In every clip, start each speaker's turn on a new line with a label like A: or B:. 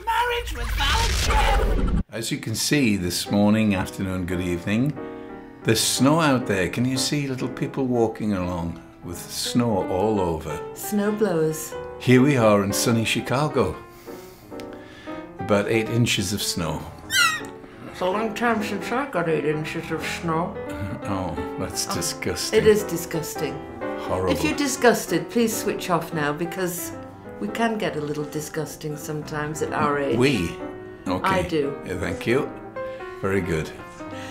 A: Marriage with Valentine.
B: As you can see this morning, afternoon, good evening, there's snow out there. Can you see little people walking along with snow all over?
C: Snowblowers.
B: Here we are in sunny Chicago. About 8 inches of snow.
C: It's a long time since I got 8 inches of snow.
B: Oh, that's disgusting.
C: It is disgusting.
B: Horrible.
C: If you're disgusted, please switch off now, because we can get a little disgusting sometimes at our age.
B: We? Okay.
C: I do.
B: Yeah, thank you. Very good.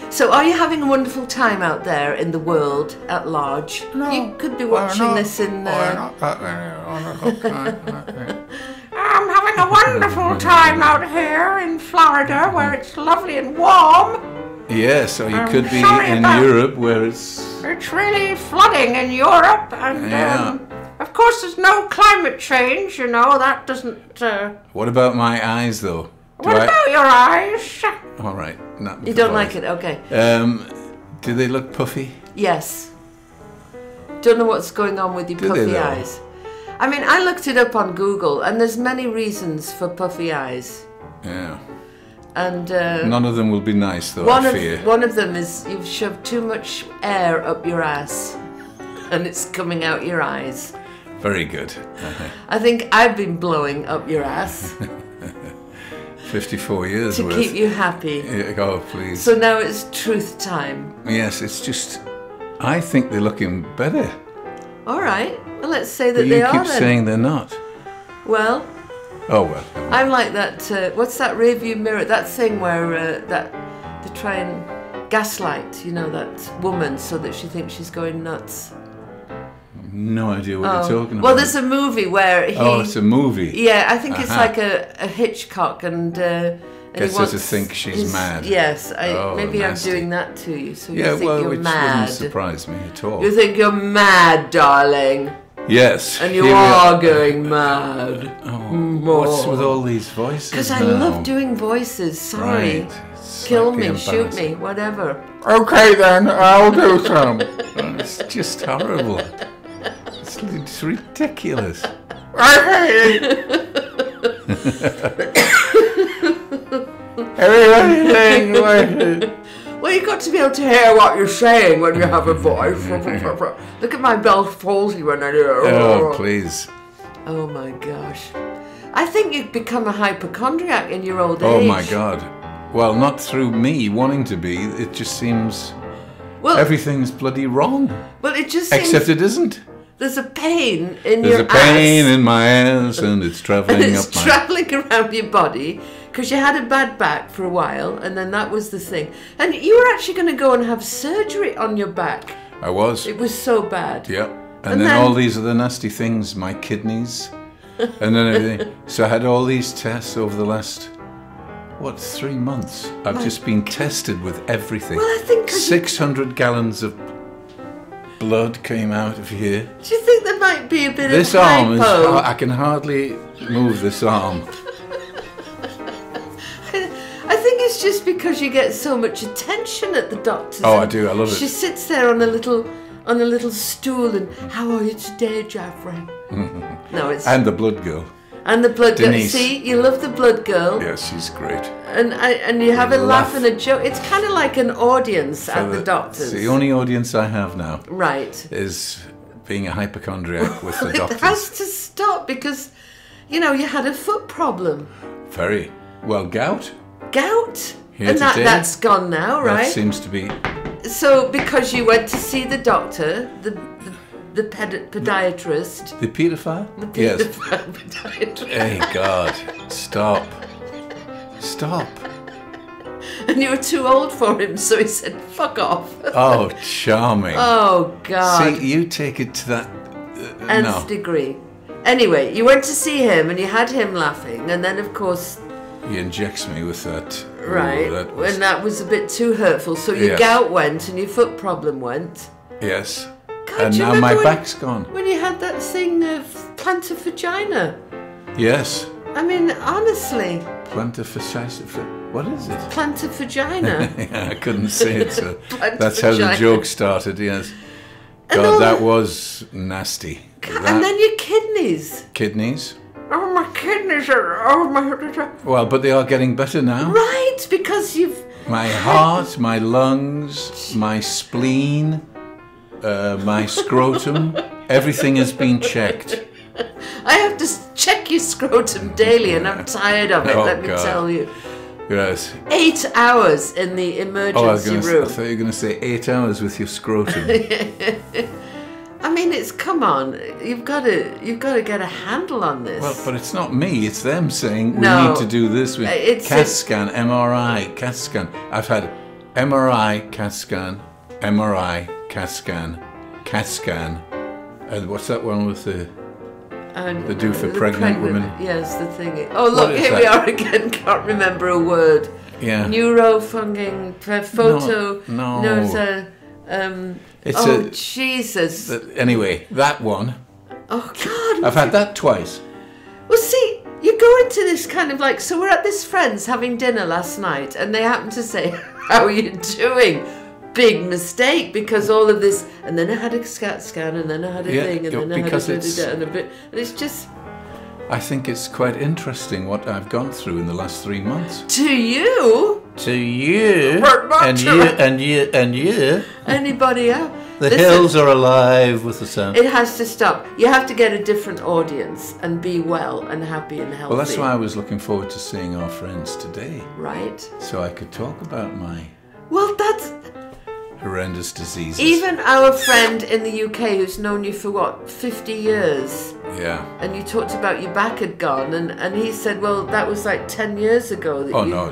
C: So are you having a wonderful time out there in the world at large?
B: No.
C: You could be watching this in...
B: not that many.
A: I'm having a wonderful time out here in Florida where it's lovely and warm.
B: Yes, or you could be
A: sorry
B: in
A: about-
B: Europe where it's...
A: It's really flooding in Europe, and
B: Yeah.
A: of course there's no climate change, you know, that doesn't...
B: What about my eyes, though?
A: What about your eyes?
B: All right. Not
C: You don't like it? Okay.
B: Do they look puffy?
C: Yes. Don't know what's going on with your
B: Do they
C: puffy
B: though?
C: eyes. I mean, I looked it up on Google, and there's many reasons for puffy eyes.
B: Yeah.
C: And
B: None of them will be nice, though,
C: one
B: I fear.
C: of them is you've shoved too much air up your ass, and it's coming out your eyes.
B: Very good.
C: I think I've been blowing up your ass
B: 54 years
C: to
B: worth.
C: keep you happy.
B: Yeah, oh, please.
C: So now it's truth time.
B: Yes, it's just... I think they're looking better.
C: All right. Well, let's say that
B: But
C: they
B: you
C: are
B: keep
C: then.
B: saying they're not.
C: Well,
B: Oh, well.
C: I'm like that. What's that rear view mirror? That thing where they try and gaslight, you know, that woman so that she thinks she's going nuts.
B: No idea what you're talking about.
C: Well, there's a movie where he.
B: Oh, it's a movie.
C: Yeah, I think it's
B: Aha.
C: like a Hitchcock, and
B: Gets
C: he
B: her to
C: wants
B: think she's mad.
C: Yes,
B: Oh,
C: maybe
B: nasty.
C: I'm doing that to you, so
B: Yeah,
C: you think
B: well,
C: you're
B: which
C: mad.
B: wouldn't surprise me at all.
C: You think you're mad, darling,
B: Yes.
C: and you
B: here we
C: are going mad.
B: What's with all these voices
C: Because I
B: now?
C: love doing voices. Sorry.
B: Right.
C: Kill
B: Slightly
C: me, shoot
B: embarrassing.
C: me, whatever.
B: Okay then, I'll do some. It's just horrible. It's ridiculous. Everybody's saying voices.
C: Well, you've got to be able to hear what you're saying when you have a voice. Look at my Bell's palsy when I do it.
B: Oh, please.
C: Oh my gosh. I think you've become a hypochondriac in your old age.
B: Oh my God. Well, not through me wanting to be. It just seems
C: Well,
B: everything's bloody wrong.
C: well, it just seems
B: Except it isn't.
C: there's a pain in
B: There's
C: your
B: a pain
C: ass.
B: in my ass and it's traveling
C: And it's
B: up my...
C: travelling around your body because you had a bad back for a while, and then that was the thing. And you were actually going to go and have surgery on your back.
B: I was.
C: It was so bad.
B: Yeah. And
C: And
B: then
C: then-
B: all these other nasty things, my kidneys, and then everything. So I had all these tests over the last, 3 months? I've just been tested with everything.
C: Well, I think 'cause you-
B: 600 gallons of blood came out of here.
C: Do you think there might be a bit
B: This
C: of
B: arm is,
C: hypo?
B: I can hardly move this arm.
C: I think it's just because you get so much attention at the doctor's.
B: Oh, I
C: and
B: do, I love it.
C: She sits there on a little stool and, how are you today, Jeffrey? No, it's
B: And the blood girl.
C: and the blood girl.
B: Denise.
C: See, you love the blood girl,
B: Yeah, she's great.
C: and you have a laugh and a joke. It's kind of like an audience at the
B: It's
C: doctor's.
B: the only audience I have now
C: Right.
B: is being a hypochondriac with the
C: It
B: doctors.
C: has to stop because, you know, you had a foot problem,
B: Very well, gout.
C: gout,
B: Here
C: and
B: today.
C: that's gone now, right?
B: That seems to be.
C: So, because you went to see the doctor, the podiatrist,
B: The paedophile?
C: the
B: Yes.
C: podiatrist,
B: Hey, God. Stop. Stop.
C: and you were too old for him, so he said, "Fuck off."
B: Oh, charming.
C: Oh God,
B: See, you take it to that.
C: nth
B: No.
C: degree. Anyway, you went to see him, and you had him laughing, and then of course,
B: He injects me with that.
C: right,
B: Oh, that was,
C: when that was a bit too hurtful, so your
B: Yes.
C: gout went, and your foot problem went.
B: yes.
C: God,
B: And
C: do you
B: now my
C: remember when-
B: back's gone.
C: When you had that thing of plantar vagina.
B: Yes.
C: I mean, honestly,
B: Plantar fasciitis. What is it?
C: plantar vagina.
B: Yeah, I couldn't say it, so
C: Plantar
B: that's how the
C: vagina.
B: joke started, yes.
C: And all
B: God, that
C: the-
B: was nasty.
C: God,
B: That-
C: and then your kidneys.
B: Kidneys?
A: Oh Oh, my kidneys are... Oh, my...
B: Well, but they are getting better now.
C: Right, because you've...
B: My heart, my lungs, my spleen, my scrotum, everything has been checked.
C: I have to check your scrotum daily, and I'm tired of it,
B: Oh,
C: let me
B: God.
C: tell you.
B: Yes.
C: 8 hours in the emergency room.
B: I thought you were going to say 8 hours with your scrotum.
C: I mean, it's, come on, you've got to get a handle on this.
B: Well, but it's not me, it's them saying we
C: No.
B: need to do this.
C: It's
B: CAT scan, MRI, CAT scan. I've had MRI, CAT scan, MRI, CAT scan, CAT scan. And what's that one with the...
C: And
B: They do for pregnant women.
C: Yes, the thing. Oh, look,
B: is
C: here
B: that?
C: we are again. Can't remember a word.
B: Yeah.
C: Neurofunging, photo.
B: No.
C: Oh, Jesus.
B: Anyway, that one.
C: Oh, God.
B: I've had that twice.
C: Well, see, you go into this kind of like, so we're at this friend's having dinner last night, and they happen to say, how are you doing? Big mistake, because all of this, and then I had a CAT scan, and then I had a thing, and then I had a bit, and it's just...
B: I think it's quite interesting what I've gone through in the last 3 months.
C: To you?
B: To you,
A: But not
B: and
A: to-
B: you, and you, and you.
C: Anybody else?
B: The
C: Listen,
B: hills are alive with the sound.
C: It has to stop. You have to get a different audience and be well and happy and healthy.
B: Well, that's why I was looking forward to seeing our friends today,
C: Right?
B: so I could talk about my
C: Well, that's...
B: horrendous diseases.
C: Even our friend in the UK who's known you for, what, 50 years?
B: Yeah.
C: And you talked about your back had gone, and he said, well, that was like 10 years ago. That
B: Oh,
C: you...
B: no,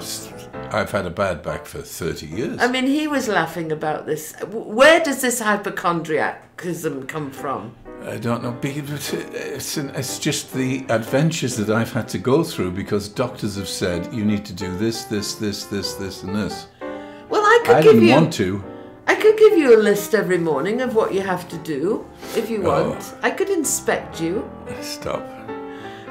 B: I've had a bad back for 30 years.
C: I mean, he was laughing about this. Where does this hypochondriacism come from?
B: I don't know. It's just the adventures that I've had to go through because doctors have said you need to do this, this, this, this, this, and this.
C: Well, I
B: I
C: could
B: didn't want to.
C: I could give you a list every morning of what you have to do, if you
B: Oh.
C: want. I could inspect you.
B: Stop.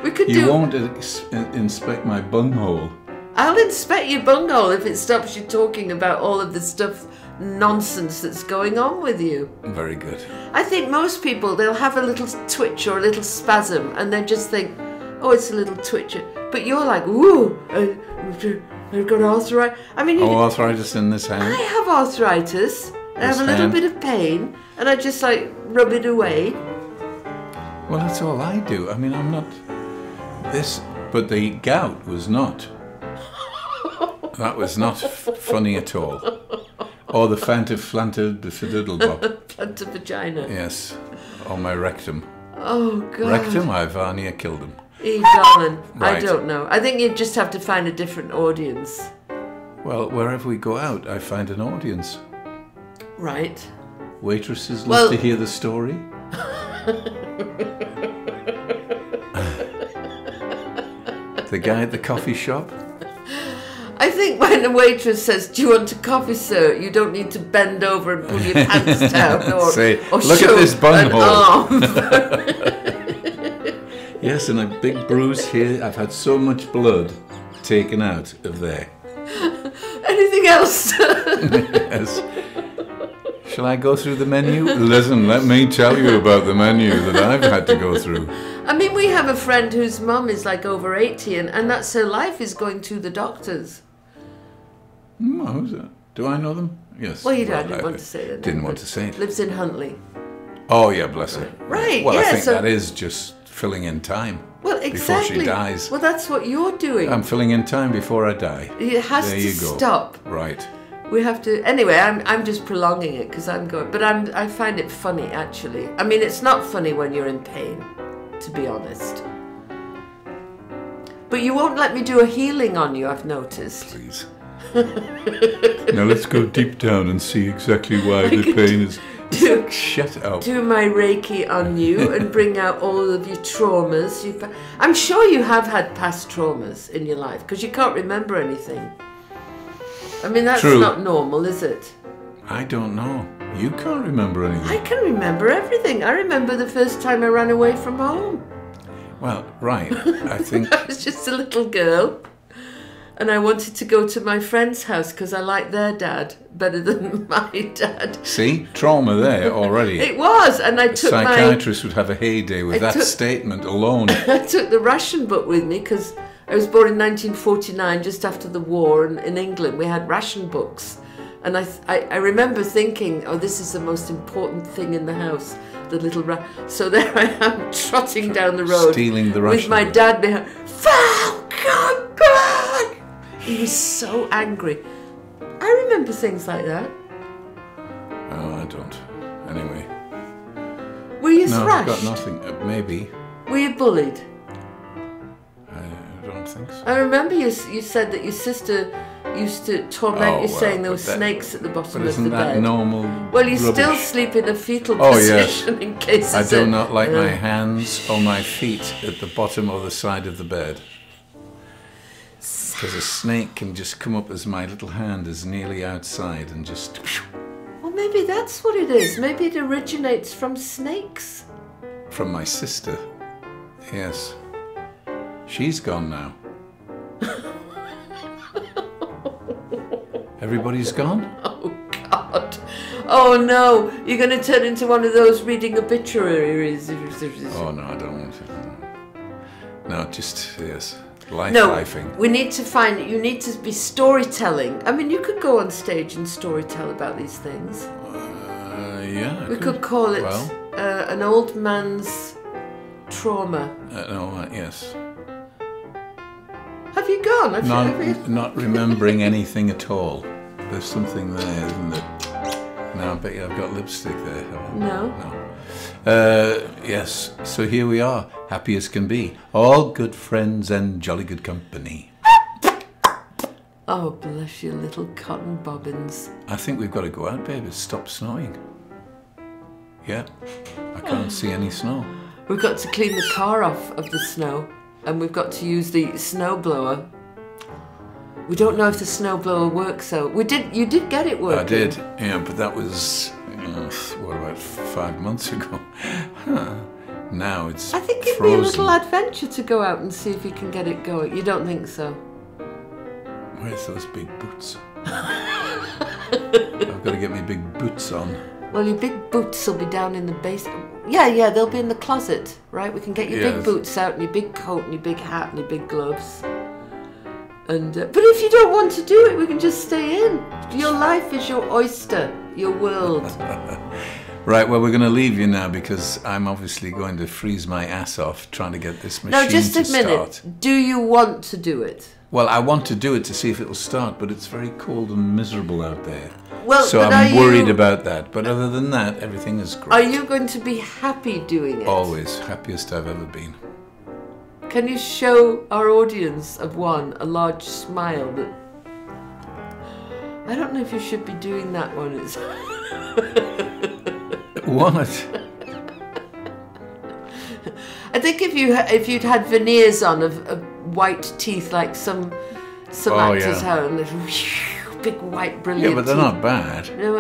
C: We could
B: You
C: do...
B: won't inspect my bunghole.
C: I'll inspect your bunghole if it stops you talking about all of the stuff, nonsense that's going on with you.
B: Very good.
C: I think most people, they'll have a little twitch or a little spasm and they just think, oh, it's a little twitch. But you're like, ooh, I've got arthritis. I mean,
B: Arthritis in this hand.
C: I have arthritis. I have
B: This
C: a little
B: hand.
C: bit of pain and I just like rub it away.
B: Well, that's all I do. I mean, I'm not this, but the gout was not. That was not funny at all. Or the befiddlebop.
C: Plant a vagina.
B: Yes, or my rectum.
C: Oh, God.
B: Rectum, I've near killed him.
C: Eve, darling, I
B: Right.
C: don't know. I think you just have to find a different audience.
B: Well, wherever we go out, I find an audience.
C: Right.
B: Waitresses
C: Well-
B: love to hear the story. The guy at the coffee shop.
C: I think when a waitress says, do you want a coffee, sir? You don't need to bend over and pull your pants down or,
B: Say,
C: or
B: "Look at
C: show
B: this bunghole."
C: an arm.
B: Yes, and a big bruise here. I've had so much blood taken out of there.
C: Anything else?
B: Yes. Shall I go through the menu? Listen, let me tell you about the menu that I've had to go through.
C: I mean, we have a friend whose mum is like over 80 and that's her life is going to the doctors.
B: Who's that? Do I know them? Yes.
C: Well, you
B: Well,
C: didn't
B: I
C: want to say that.
B: Didn't
C: no,
B: want
C: but
B: to say it.
C: Lives in Huntley.
B: Oh, yeah, bless her.
C: Right,
B: Well,
C: yeah,
B: I think
C: so-
B: that is just filling in time.
C: Well, exactly.
B: Before she dies.
C: Well, that's what you're doing.
B: I'm filling in time before I die.
C: It has
B: There
C: to
B: you go.
C: stop.
B: Right.
C: We have to. Anyway, I'm just prolonging it because I'm going. But I find it funny actually. I mean, it's not funny when you're in pain, to be honest. But you won't let me do a healing on you, I've noticed.
B: Please. Now let's go deep down and see exactly why the pain is. Shut up.
C: Do my Reiki on you and bring out all of your traumas. I'm sure you have had past traumas in your life because you can't remember anything. I mean, that's
B: True.
C: not normal, is it?
B: I don't know. You can't remember anything.
C: I can remember everything. I remember the first time I ran away from home.
B: Well, right. I think
C: I was just a little girl. and I wanted to go to my friend's house because I liked their dad better than my dad.
B: See, trauma there already.
C: It was, and I took
B: Psychiatrists would have a heyday with that statement alone.
C: I took the ration book with me because I was born in 1949, just after the war, and in England we had ration books. And I remember thinking, oh, this is the most important thing in the house, the little So there I am, trotting down the road.
B: Stealing the ration
C: with my
B: book.
C: dad behind. Val, come back! He was so angry. I remember things like that.
B: Oh, I don't. Anyway.
C: Were you
B: No,
C: thrashed?
B: I've got nothing. Maybe.
C: Were you bullied?
B: I don't think so.
C: I remember you said that your sister used to torment you, saying there were snakes at the bottom of the bed.
B: Isn't that normal?
C: Well, you
B: rubbish?
C: still sleep in a fetal position in case.
B: I do not like my hands or my feet at the bottom or the side of the bed. Because a snake can just come up as my little hand is nearly outside and just...
C: Well, maybe that's what it is. Maybe it originates from snakes.
B: From my sister. Yes. She's gone now. Everybody's gone?
C: Oh, God. Oh, no. You're going to turn into one of those reading obituaries.
B: Oh, no, I don't want to. No, just, yes.
C: Lifing. We need to find, you need to be storytelling. I mean, you could go on stage and storytell about these things.
B: Yeah.
C: We could call it an old man's trauma.
B: Yes.
C: Have you gone? Have you?
B: Not remembering anything at all. There's something there, isn't there? No, I bet you I've got lipstick there.
C: No.
B: Yes, so here we are, happy as can be. All good friends and jolly good company.
C: Oh, bless your little cotton bobbins.
B: I think we've got to go out, babe. It's stopped snowing. Yeah, I can't see any snow.
C: We've got to clean the car off of the snow, and we've got to use the snowblower. We don't know if the snowblower works, though. You did get it working.
B: I did, yeah, but that was, what, about 5 months ago? Now it's
C: I think it'd be a little adventure to go out and see if you can get it going. You don't think so?
B: Where's those big boots? I've got to get my big boots on.
C: Well, your big boots will be down in the basement. Yeah, they'll be in the closet, right? We can get your big boots out and your big coat and your big hat and your big gloves. And but if you don't want to do it, we can just stay in. Your life is your oyster, your world.
B: Right, well, we're going to leave you now because I'm obviously going to freeze my ass off trying to get this machine to start.
C: Now, just a minute. Do you want to do it?
B: Well, I want to do it to see if it will start, but it's very cold and miserable out there.
C: Well,
B: so I'm worried about that. But other than that, everything is great.
C: Are you going to be happy doing it?
B: Always. Happiest I've ever been.
C: Can you show our audience of one a large smile that... I don't know if you should be doing that one. It's...
B: What?
C: I think if you'd had veneers on of white teeth like some actors have, and big white brilliant.
B: Yeah, but they're not bad.
C: No,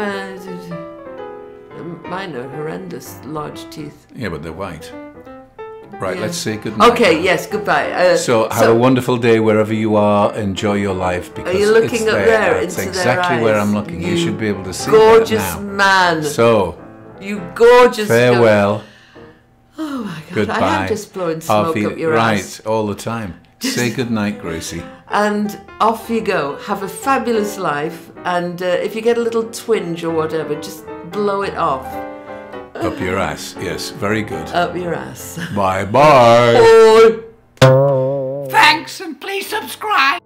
C: mine are horrendous, large teeth.
B: Yeah, but they're white. Right, let's say goodnight.
C: Okay, yes, goodbye.
B: So have a wonderful day wherever you are. Enjoy your life because
C: are you looking
B: it's
C: up
B: there.
C: there
B: It's
C: into
B: exactly
C: their
B: where
C: eyes?
B: I'm looking. You should be able to see
C: gorgeous
B: that now.
C: man.
B: So,
C: you gorgeous.
B: farewell.
C: Oh my God!
B: Goodbye.
C: I am just blowing smoke up your ass.
B: Right, all the time. Say goodnight, Gracie.
C: And off you go. Have a fabulous life. And if you get a little twinge or whatever, just blow it off.
B: Up your ass. Yes, very good.
C: Up your ass.
B: Bye-bye.
C: Bye.
A: Thanks, and please subscribe.